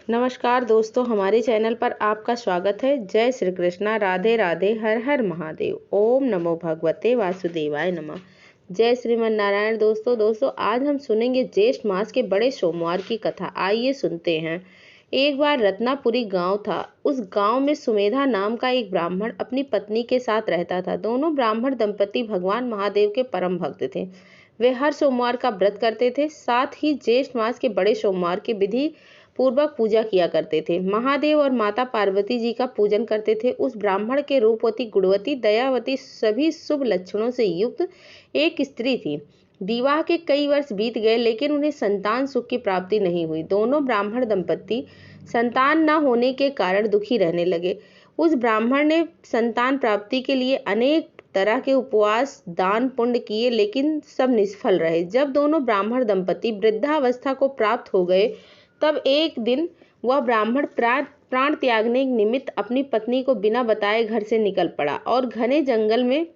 नमस्कार दोस्तों, हमारे चैनल पर आपका स्वागत है। जय श्री कृष्णा, राधे राधे, हर हर महादेव। ओम नमो भगवते वासुदेवाय नमः। जय श्रीमन नारायण। दोस्तों आज हम सुनेंगे ज्येष्ठ मास के बड़े सोमवार की कथा। आइए सुनते हैं। एक बार रत्नापुरी गांव था। उस गांव में सुमेधा नाम का एक ब्राह्मण अपनी पत्नी के साथ रहता था। दोनों ब्राह्मण दंपति भगवान महादेव के परम भक्त थे। वे हर सोमवार का व्रत करते थे, साथ ही ज्येष्ठ मास के बड़े सोमवार की विधि पूर्वक पूजा किया करते थे। महादेव और माता पार्वती जी का पूजन करते थे। उस ब्राह्मण के रूपवती, गुणवती, दयावती, सभी शुभ लक्षणों से युक्त एक स्त्री थी। विवाह के कई वर्ष बीत गए, लेकिन उन्हें संतान सुख की प्राप्ति नहीं हुई। दोनों ब्राह्मण दंपति संतान न होने के कारण दुखी रहने लगे। उस ब्राह्मण ने संतान प्राप्ति के लिए अनेक तरह के उपवास, दान, पुण्य किए, लेकिन सब निष्फल रहे। जब दोनों ब्राह्मण दंपति वृद्धावस्था को प्राप्त हो गए, तब एक दिन वह ब्राह्मण प्राण त्यागने निमित्त अपनी पत्नी को बिना बताए घर से निकल पड़ा और घने जंगल में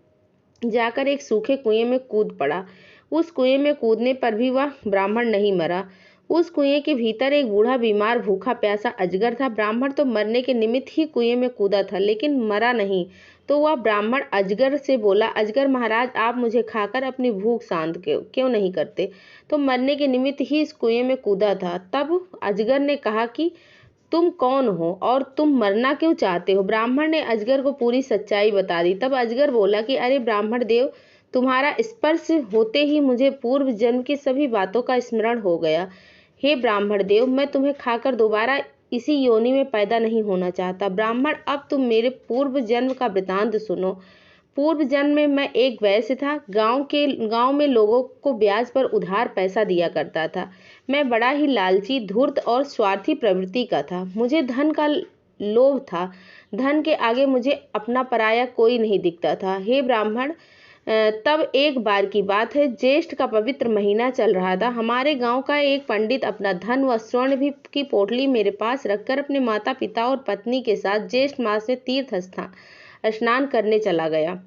जाकर एक सूखे कुएं में कूद पड़ा। उस कुएं में कूदने पर भी वह ब्राह्मण नहीं मरा। उस कुएं के भीतर एक बूढ़ा, बीमार, भूखा प्यासा अजगर था। ब्राह्मण तो मरने के निमित्त ही कुएं में कूदा था, लेकिन मरा नहीं। तो वह ब्राह्मण अजगर से बोला, अजगर महाराज, आप मुझे खाकर अपनी भूख शांत क्यों नहीं करते? तो मरने के निमित्त ही इस कुएं में कूदा था। तब अजगर ने कहा कि तुम कौन हो और तुम मरना क्यों चाहते हो? ब्राह्मण ने अजगर को पूरी सच्चाई बता दी। तब अजगर बोला कि अरे ब्राह्मण देव, तुम्हारा स्पर्श होते ही मुझे पूर्व जन्म की सभी बातों का स्मरण हो गया। हे ब्राह्मण देव, मैं तुम्हें खाकर दोबारा इसी योनि में पैदा नहीं होना चाहता। ब्राह्मण, अब तुम मेरे पूर्व जन्म का वृतांत सुनो। पूर्व जन्म में मैं एक वैश्य था। गांव में लोगों को ब्याज पर उधार पैसा दिया करता था। मैं बड़ा ही लालची, धूर्त और स्वार्थी प्रवृत्ति का था। मुझे धन का लोभ था। धन के आगे मुझे अपना पराया कोई नहीं दिखता था। हे ब्राह्मण, तब एक बार की बात है, ज्येष्ठ का पवित्र महीना चल रहा था। हमारे गांव का एक पंडित अपना धन व स्वर्ण भी की पोटली मेरे पास रखकर अपने माता पिता और पत्नी के साथ ज्येष्ठ मास में तीर्थ स्नान करने चला गया।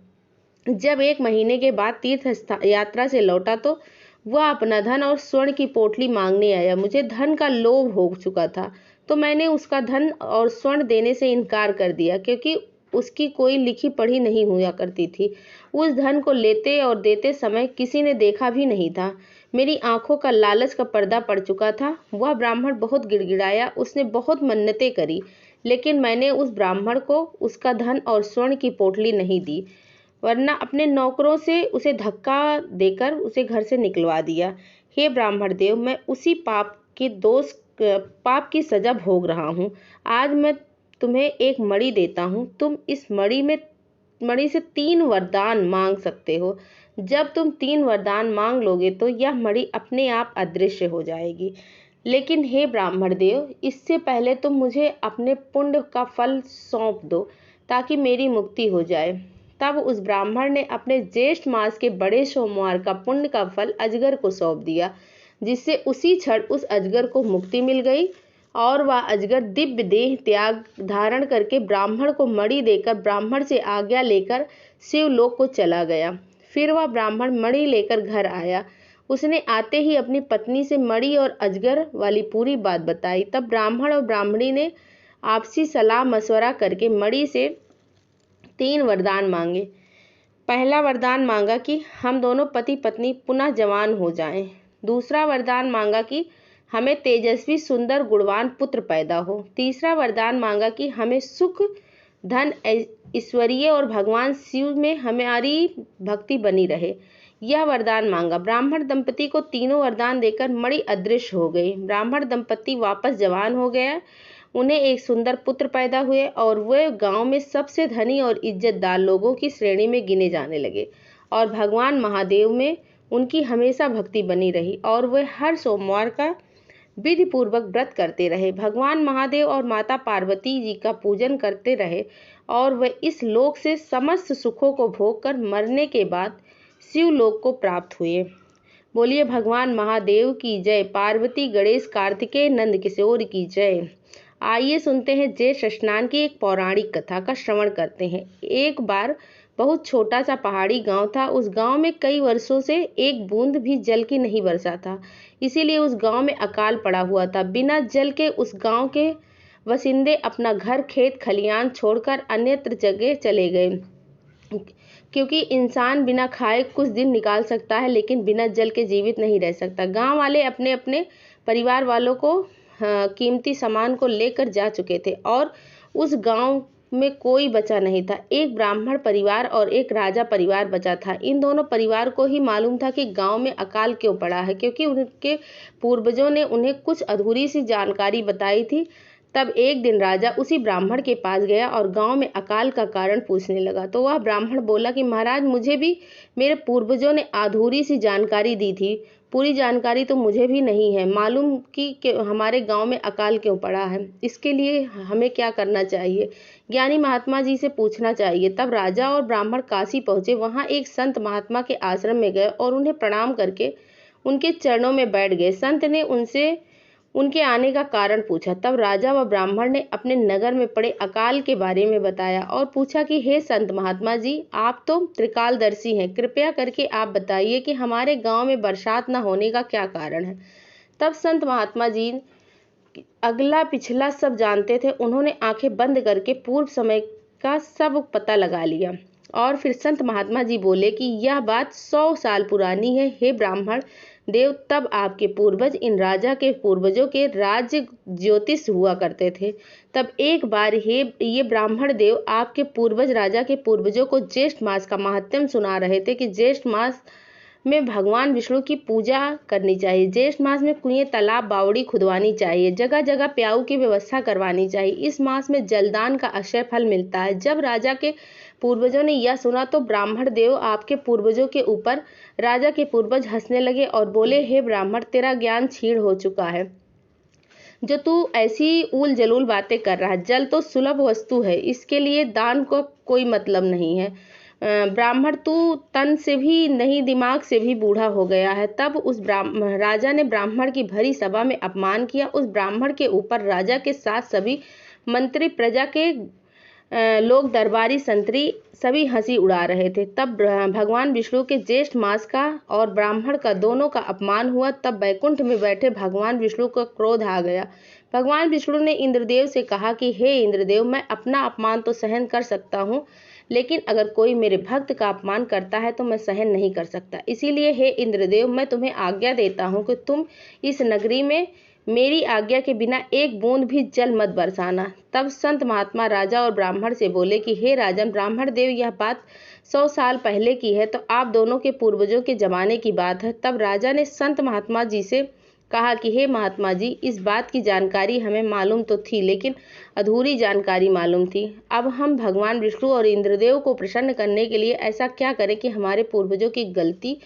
जब एक महीने के बाद तीर्थ यात्रा से लौटा तो वह अपना धन और स्वर्ण की पोटली मांगने आया। मुझे धन का लोभ हो चुका था, तो मैंने उसका धन और स्वर्ण देने से इनकार कर दिया, क्योंकि उसकी कोई लिखी पढ़ी नहीं हुआ करती थी। उस धन को लेते और देते समय किसी ने देखा भी नहीं था। मेरी आंखों का लालच का पर्दा पड़ चुका था। वह ब्राह्मण बहुत गिड़गिड़ाया। उसने बहुत मन्नतें करी, लेकिन मैंने उस ब्राह्मण को उसका धन और स्वर्ण की पोटली नहीं दी, वरना अपने नौकरों से उसे धक्का देकर उसे घर से निकलवा दिया। हे ब्राह्मण देव, मैं उसी पाप की सजा भोग रहा हूँ। आज मैं तुम्हें एक मणि देता हूँ। तुम इस मणि से 3 वरदान मांग सकते हो। जब तुम 3 वरदान मांग लोगे तो यह मणि अपने आप अदृश्य हो जाएगी। लेकिन हे ब्राह्मण देव, इससे पहले तुम मुझे अपने पुण्य का फल सौंप दो, ताकि मेरी मुक्ति हो जाए। तब उस ब्राह्मण ने अपने ज्येष्ठ मास के बड़े सोमवार का पुण्य का फल अजगर को सौंप दिया, जिससे उसी क्षण उस अजगर को मुक्ति मिल गई और वह अजगर दिव्य देह त्याग धारण करके ब्राह्मण को मणि देकर ब्राह्मण से आज्ञा लेकर शिवलोक को चला गया। फिर वह ब्राह्मण मणि लेकर घर आया। उसने आते ही अपनी पत्नी से मणि और अजगर वाली पूरी बात बताई। तब ब्राह्मण और ब्राह्मणी ने आपसी सलाह मशवरा करके मणि से 3 वरदान मांगे। पहला वरदान मांगा कि हम दोनों पति पत्नी पुनः जवान हो जाएं। दूसरा वरदान मांगा कि हमें तेजस्वी, सुंदर, गुणवान पुत्र पैदा हो। तीसरा वरदान मांगा कि हमें सुख, धन, ऐश्वर्य और भगवान शिव में हमारी भक्ति बनी रहे। यह वरदान मांगा। ब्राह्मण दंपति को तीनों वरदान देकर मणि अदृश्य हो गई। ब्राह्मण दंपति वापस जवान हो गया। उन्हें एक सुंदर पुत्र पैदा हुए और वे गांव में सबसे धनी और इज्जतदार लोगों की श्रेणी में गिने जाने लगे। और भगवान महादेव में उनकी हमेशा भक्ति बनी रही और वे हर सोमवार का विधि पूर्वक व्रत करते रहे। भगवान महादेव और माता पार्वती जी का पूजन करते रहे और वे इस लोक से समस्त सुखों को भोग कर मरने के बाद शिवलोक को प्राप्त हुए। बोलिए भगवान महादेव की जय। पार्वती, गणेश, कार्तिकेय, नंद किशोर की जय। आइए सुनते हैं ज्येष्ठ स्नान की एक पौराणिक कथा का श्रवण करते हैं। एक बार बहुत छोटा सा पहाड़ी गांव था। उस गांव में कई वर्षों से एक बूंद भी जल की नहीं बरसा था, इसीलिए उस गांव में अकाल पड़ा हुआ था। बिना जल के उस गांव के वसिंदे अपना घर, खेत खलियान छोड़कर अन्यत्र जगह चले गए, क्योंकि इंसान बिना खाए कुछ दिन निकाल सकता है, लेकिन बिना जल के जीवित नहीं रह सकता। गांव वाले अपने अपने परिवार वालों को कीमती सामान को लेकर जा चुके थे और उस गांव में कोई बचा नहीं था। एक ब्राह्मण परिवार और एक राजा परिवार बचा था। इन दोनों परिवार को ही मालूम था कि गांव में अकाल क्यों पड़ा है, क्योंकि उनके पूर्वजों ने उन्हें कुछ अधूरी सी जानकारी बताई थी। तब एक दिन राजा उसी ब्राह्मण के पास गया और गांव में अकाल का कारण पूछने लगा। तो वह ब्राह्मण बोला कि महाराज, मुझे भी मेरे पूर्वजों ने अधूरी सी जानकारी दी थी, पूरी जानकारी तो मुझे भी नहीं है मालूम कि हमारे गांव में अकाल क्यों पड़ा है। इसके लिए हमें क्या करना चाहिए? ज्ञानी महात्मा जी से पूछना चाहिए। तब राजा और ब्राह्मण काशी पहुंचे। वहां एक संत महात्मा के आश्रम में गए और उन्हें प्रणाम करके उनके चरणों में बैठ गए। संत ने उनसे उनके आने का कारण पूछा। तब राजा व ब्राह्मण ने अपने नगर में पड़े अकाल के बारे में बताया और पूछा कि हे संत महात्मा जी, आप तो त्रिकालदर्शी हैं, कृपया करके आप बताइए कि हमारे गांव में बरसात न होने का क्या कारण है। तब संत महात्मा जी अगला पिछला सब जानते थे। उन्होंने आंखें बंद करके पूर्व समय का सब पता लगा लिया और फिर संत महात्मा जी बोले कि यह बात 100 साल पुरानी है। हे ब्राह्मण देव, तब आपके पूर्वज इन राजा के पूर्वजों के राज्य ज्योतिष हुआ करते थे। तब एक बार ये ब्राह्मण देव आपके पूर्वज राजा के पूर्वजों को ज्येष्ठ मास का महात्म्य सुना रहे थे कि ज्येष्ठ मास में भगवान विष्णु की पूजा करनी चाहिए, ज्येष्ठ मास में कुएं, तालाब, बावड़ी खुदवानी चाहिए, जगह जगह प्याऊ की व्यवस्था करवानी चाहिए। इस मास में जलदान का अक्षय फल मिलता है। जब राजा के पूर्वजों ने यह सुना तो ब्राह्मण देव आपके पूर्वजों के ऊपर राजा के पूर्वज हंसने लगे और बोले, हे ब्राह्मण, तेरा ज्ञान क्षीण हो चुका है जो तू ऐसी ऊल जलूल बातें कर रहा है। जल तो सुलभ वस्तु है, इसके लिए दान को कोई मतलब नहीं है। ब्राह्मण, तू तन से भी नहीं दिमाग से भी बूढ़ा हो गया है। तब उस राजा ने ब्राह्मण की भरी सभा में अपमान किया। उस ब्राह्मण के ऊपर राजा के साथ सभी मंत्री, प्रजा के लोग, दरबारी, संतरी सभी हंसी उड़ा रहे थे। तब भगवान विष्णु के ज्येष्ठ मास का और ब्राह्मण का दोनों का अपमान हुआ। तब वैकुंठ में बैठे भगवान विष्णु को क्रोध आ गया। भगवान विष्णु ने इंद्रदेव से कहा कि हे इंद्रदेव, मैं अपना अपमान तो सहन कर सकता हूँ, लेकिन अगर कोई मेरे भक्त का अपमान करता है तो मैं सहन नहीं कर सकता। इसीलिए हे इंद्रदेव, मैं तुम्हें आज्ञा देता हूँ कि तुम इस नगरी में मेरी आज्ञा के बिना एक बूंद भी जल मत बरसाना। तब संत महात्मा राजा और ब्राह्मण से बोले कि हे राजन, ब्राह्मण देव, यह बात 100 साल पहले की है, तो आप दोनों के पूर्वजों के जमाने की बात है। तब राजा ने संत महात्मा जी से कहा कि हे महात्मा जी, इस बात की जानकारी हमें मालूम तो थी, लेकिन अधूरी जानकारी मालूम थी। अब हम भगवान विष्णु और इंद्रदेव को प्रसन्न करने के लिए ऐसा क्या करें कि हमारे पूर्वजों की गलती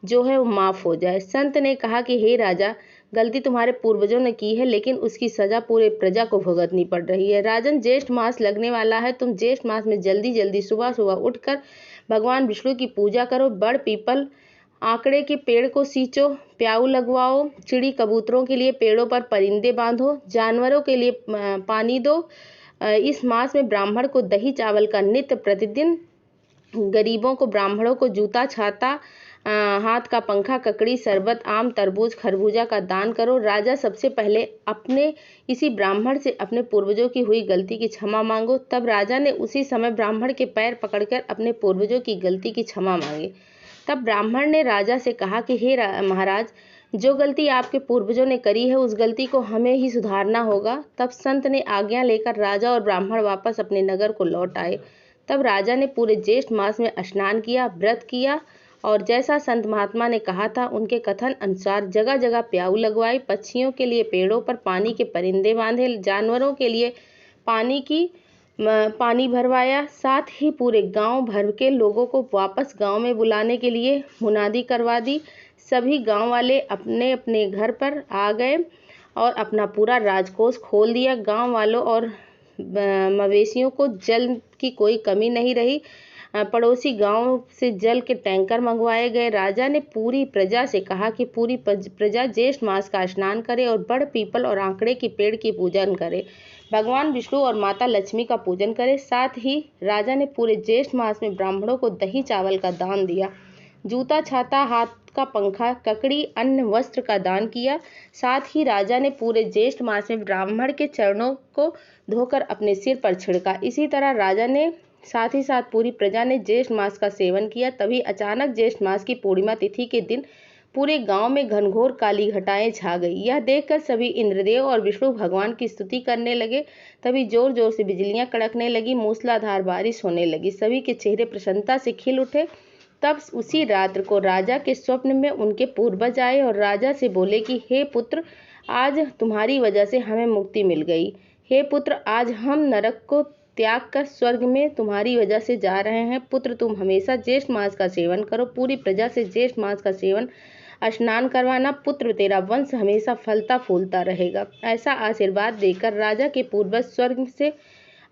जो है वो माफ हो जाए। संत ने कहा कि हे राजा, गलती तुम्हारे पूर्वजों ने की है, लेकिन उसकी सजा पूरे प्रजा को भुगतनी पड़ रही है। राजन, ज्येष्ठ मास लगने वाला है। तुम ज्येष्ठ मास में जल्दी जल्दी सुबह सुबह उठकर भगवान विष्णु की पूजा करो। बड़, पीपल, आकड़े के पेड़ को सींचो, प्याऊ लगवाओ, चिड़ी कबूतरों के लिए पेड़ों पर परिंदे बांधो, जानवरों के लिए पानी दो। इस मास में ब्राह्मण को दही चावल का नित्य प्रतिदिन, गरीबों को, ब्राह्मणों को जूता, छाता, हाथ का पंखा, ककड़ी, शरबत, आम, तरबूज, खरबूजा का दान करो। राजा, सबसे पहले अपने इसी ब्राह्मण से अपने पूर्वजों की हुई गलती की क्षमा मांगो। तब राजा ने उसी समय ब्राह्मण के पैर पकड़कर अपने पूर्वजों की गलती की क्षमा मांगी। तब ब्राह्मण ने राजा से कहा कि हे महाराज, जो गलती आपके पूर्वजों ने करी है उस गलती को हमें ही सुधारना होगा। तब संत ने आज्ञा लेकर राजा और ब्राह्मण वापस अपने नगर को लौट आए। तब राजा ने पूरे ज्येष्ठ मास में स्नान किया, व्रत किया और जैसा संत महात्मा ने कहा था उनके कथन अनुसार जगह जगह प्याऊ लगवाई, पक्षियों के लिए पेड़ों पर पानी के परिंदे बांधे, जानवरों के लिए पानी भरवाया। साथ ही पूरे गांव भर के लोगों को वापस गांव में बुलाने के लिए मुनादी करवा दी। सभी गांव वाले अपने अपने घर पर आ गए और अपना पूरा राजकोष खोल दिया। गांव वालों और मवेशियों को जल की कोई कमी नहीं रही। पड़ोसी गांव से जल के टैंकर मंगवाए गए। राजा ने पूरी प्रजा से कहा कि पूरी प्रजा ज्येष्ठ मास का स्नान करे और बड़, पीपल और आंकड़े के पेड़ की पूजन करे। भगवान विष्णु और माता लक्ष्मी का पूजन करें। साथ ही राजा ने पूरे ज्येष्ठ मास में ब्राह्मणों को दही चावल का दान दिया, जूता, छाता, हाथ का पंखा, ककड़ी, अन्न, वस्त्र का दान किया। साथ ही राजा ने पूरे ज्येष्ठ मास में ब्राह्मण के चरणों को धोकर अपने सिर पर छिड़का। इसी तरह राजा ने साथ ही साथ पूरी प्रजा ने ज्येष्ठ मास का सेवन किया। तभी अचानक ज्येष्ठ मास की पूर्णिमा तिथि के दिन पूरे गांव में घनघोर काली घटाएं छा गई। यह देखकर सभी इंद्रदेव और विष्णु भगवान की स्तुति करने लगे। तभी जोर जोर से बिजलियां कड़कने लगी, मूसलाधार बारिश होने लगी। सभी के चेहरे प्रसन्नता से खिल उठे। तब उसी रात्र को राजा के स्वप्न में उनके पूर्वज आए और राजा से बोले कि हे पुत्र, आज तुम्हारी वजह से हमें मुक्ति मिल गई। हे पुत्र, आज हम नरक को त्याग कर स्वर्ग में तुम्हारी वजह से जा रहे हैं। पुत्र, तुम हमेशा ज्येष्ठ मास का सेवन करो, पूरी प्रजा से ज्येष्ठ मास का सेवन स्नान करवाना। पुत्र, तेरा वंश हमेशा फलता फूलता रहेगा। ऐसा आशीर्वाद देकर राजा के पूर्वज स्वर्ग से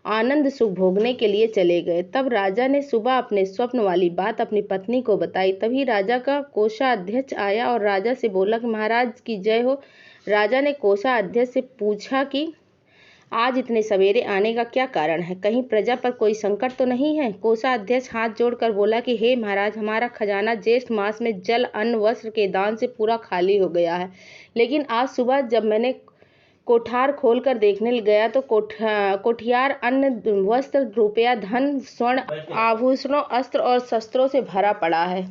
आनंद सुख भोगने के लिए चले गए। तब राजा ने सुबह अपने स्वप्न वाली बात अपनी पत्नी को बताई। तभी राजा का कोषाध्यक्ष आया और राजा से बोला कि महाराज की जय हो। राजा ने कोषाध्यक्ष से पूछा कि आज इतने सवेरे आने का क्या कारण है, कहीं प्रजा पर कोई संकट तो नहीं है। कोषाध्यक्ष हाथ जोड़कर बोला कि हे महाराज, हमारा खजाना ज्येष्ठ मास में जल, अन्न, वस्त्र के दान से पूरा खाली हो गया है। लेकिन आज सुबह जब मैंने कोठार खोलकर देखने गया तो कोठियार अन्न, वस्त्र, रुपया, धन, स्वर्ण आभूषणों, अस्त्र और शस्त्रों से भरा पड़ा है।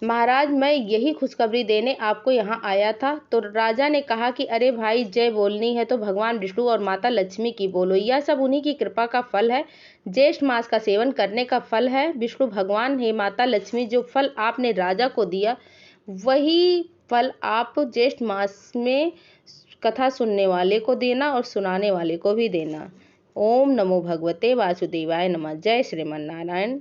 महाराज, मैं यही खुशखबरी देने आपको यहाँ आया था। तो राजा ने कहा कि अरे भाई, जय बोलनी है तो भगवान विष्णु और माता लक्ष्मी की बोलो, यह सब उन्हीं की कृपा का फल है, ज्येष्ठ मास का सेवन करने का फल है। विष्णु भगवान, हे माता लक्ष्मी, जो फल आपने राजा को दिया वही फल आप ज्येष्ठ मास में कथा सुनने वाले को देना और सुनाने वाले को भी देना। ओम नमो भगवते वासुदेवाय नमः। जय श्रीमन नारायण।